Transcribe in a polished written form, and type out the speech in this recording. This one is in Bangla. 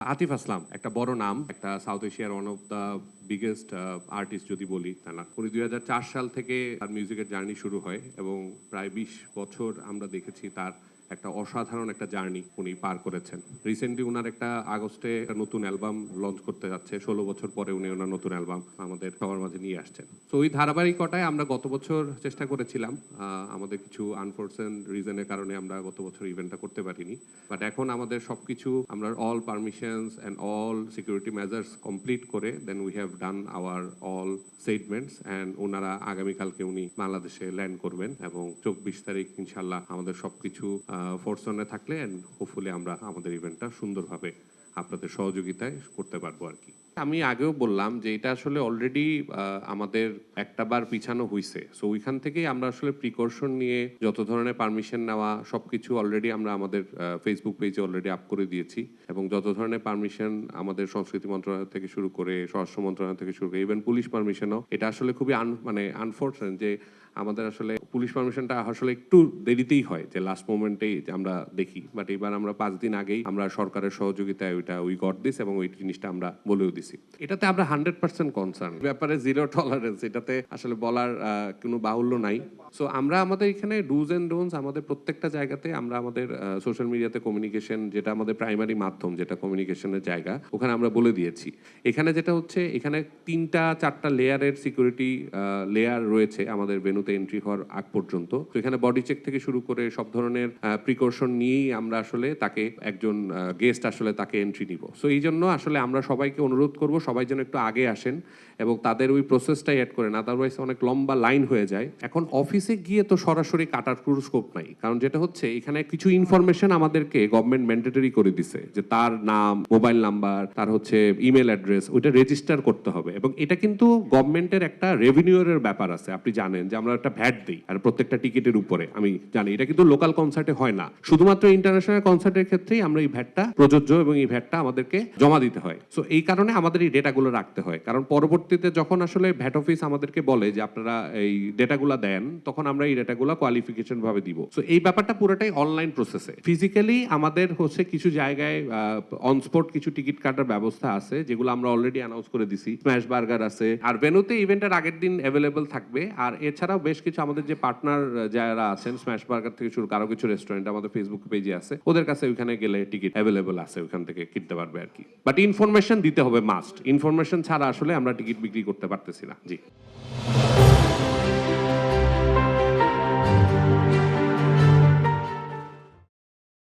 আতিফ আসলাম একটা বড় নাম, একটা সাউথ এশিয়ার one of the biggest artist যদি বলি তা না। উনি 2004 সাল থেকে তার মিউজিকের জার্নি শুরু হয় এবং প্রায় 20 বছর আমরা দেখেছি তার একটা অসাধারণ একটা জার্নি উনি পার করেছেন। রিসেন্টলি উনার একটা আগস্টে একটা নতুন অ্যালবাম লঞ্চ করতে যাচ্ছে। 16 বছর পরে উনি ওনার নতুন অ্যালবাম আমাদের সবার মাঝে নিয়ে আসছেন। তো ওই ধারাবাহিকতায় আমরা গত বছর চেষ্টা করেছিলাম, আমাদের কিছু আনফরচুনেট রিজনের কারণে আমরা গত বছর ইভেন্টটা করতে পারিনি। বাট এখন আমাদের সবকিছু আমরা all permissions and all security measures complete করে then we have done our all statements and ওনারা আগামীকালকে উনি বাংলাদেশে ল্যান্ড করবেন এবং 24 তারিখ ইনশাল্লাহ আমাদের সবকিছু ফোর্সনে থাকলে অ্যান্ড হোপফুলি আমরা আমাদের ইভেন্টটা সুন্দরভাবে আপনাদের সহযোগিতায় করতে পারবো আর কি। আমি আগেও বললাম যে এটা আসলে অলরেডি আমাদের একটা বার পিছানো হয়েছে, সো ওইখান থেকেই আমরা আসলে প্রিকশন নিয়ে যত ধরনের পারমিশন নেওয়া সবকিছু অলরেডি আমরা আমাদের ফেসবুক পেজে অলরেডি আপ করে দিয়েছি এবং যত ধরনের পারমিশন আমাদের সংস্কৃতি মন্ত্রণালয় থেকে শুরু করে স্বরাষ্ট্র মন্ত্রণালয় থেকে শুরু করে ইভেন পুলিশ পারমিশনও, এটা আসলে খুবই আনফর্চুনেট যে আমাদের আসলে পুলিশ পারমিশনটা আসলে একটু দেরিতেই হয়, যে লাস্ট মোমেন্টেই আমরা দেখি। বাট এবার আমরা 5 দিন আগেই আমরা সরকারের সহযোগিতায় ওইটা উই গট দিস এবং ওই জিনিসটা আমরা বলেও দিছি। এটাতে আমরা 100% কনসার্ন, ব্যাপারে জিরো টলারেন্স, এটাতে আসলে বলার কোনো বাহুল্য নাই। সো আমরা আমাদের এখানে ডুজ এন্ড ডোন্টস আমাদের প্রত্যেকটা জায়গাতে আমরা আমাদের সোশ্যাল মিডিয়াতে কমিউনিকেশন, যেটা আমাদের প্রাইমারি মাধ্যম, যেটা কমিউনিকেশনের জায়গা, ওখানে আমরা বলে দিয়েছি। এখানে যেটা হচ্ছে, এখানে 3-4টা লেয়ারের সিকিউরিটি লেয়ার রয়েছে আমাদের ভেন্যুতে এন্ট্রি হওয়ার আগ পর্যন্ত। তো এখানে বডি চেক থেকে শুরু করে সব ধরনের প্রিকশন নিয়েই আমরা আসলে তাকে একজন গেস্ট আসলে তাকে এন্ট্রি নিব। সো এই জন্য আসলে আমরা সবাইকে অনুরোধ করব সবাই যেন একটু আগে আসেন এবং তাদের ওই প্রসেসটাই অ্যাড করেন, আদারওয়াইজ অনেক লম্বা লাইন হয়ে যায়। এখন অফিসে গিয়ে তো সরাসরি কাটার কোনো স্কোপ নাই, কারণ যেটা হচ্ছে এখানে কিছু ইনফরমেশন আমাদেরকে গভর্নমেন্ট ম্যান্ডেটরি করে দিছে, যে তার নাম, মোবাইল নাম্বার, তার হচ্ছে ইমেল অ্যাড্রেস, ওইটা রেজিস্টার করতে হবে। এবং এটা কিন্তু গভর্নমেন্টের একটা রেভিনিউয়ের ব্যাপার আছে। আপনি জানেন যে আমরা একটা ভ্যাট দিই আর প্রত্যেকটা টিকিটের উপরে, আমি জানি এটা কিন্তু লোকাল কনসার্টে হয় না, শুধুমাত্র ইন্টারন্যাশনাল কনসার্টের ক্ষেত্রেই আমরা এই ভ্যাটটা প্রযোজ্য এবং এই ভ্যাটটা আমাদেরকে জমা দিতে হয়। সো এই কারণে আমাদের এই ডেটাগুলো রাখতে হয়, কারণ পরবর্তীতে যখন আসলে ভ্যাট অফিস আমাদেরকে বলে যে আপনারা এই ডেটাগুলো দেন, তখন আমরা এই ডেটাগুলো কোয়ালিফিকেশন ভাবে দিব। সো এই ব্যাপারটা পুরোটাই অনলাইন প্রসেসে। ফিজিক্যালি আমাদের হচ্ছে কিছু জায়গায় অন স্পট কিছু টিকিট কাটার ব্যবস্থা আছে, যেগুলো আমরা অলরেডি অ্যানাউন্স করে দিছি। স্ম্যাশ বার্গার আছে, আর ভেন্যুতে ইভেন্টের আগের দিন অ্যাভেলেবল থাকবে। আর এছাড়াও বেশ কিছু আমাদের যে পার্টনার যারা আছেন, স্ম্যাশ বার্গার থেকে শুরু আরো কিছু রেস্টুরেন্ট আমাদের ফেসবুক পেজে আছে, ওদের কাছে ওইখানে গেলে টিকিট অ্যাভেলেবল আছে, ওইখান থেকে কিনতে পারবে আর কি। বাট ইনফরমেশন দিতে হবে মাস্ট, ইনফরমেশন ছাড়া আসলে আমরা টিকিট বিক্রি করতে পারতেছি না। জি।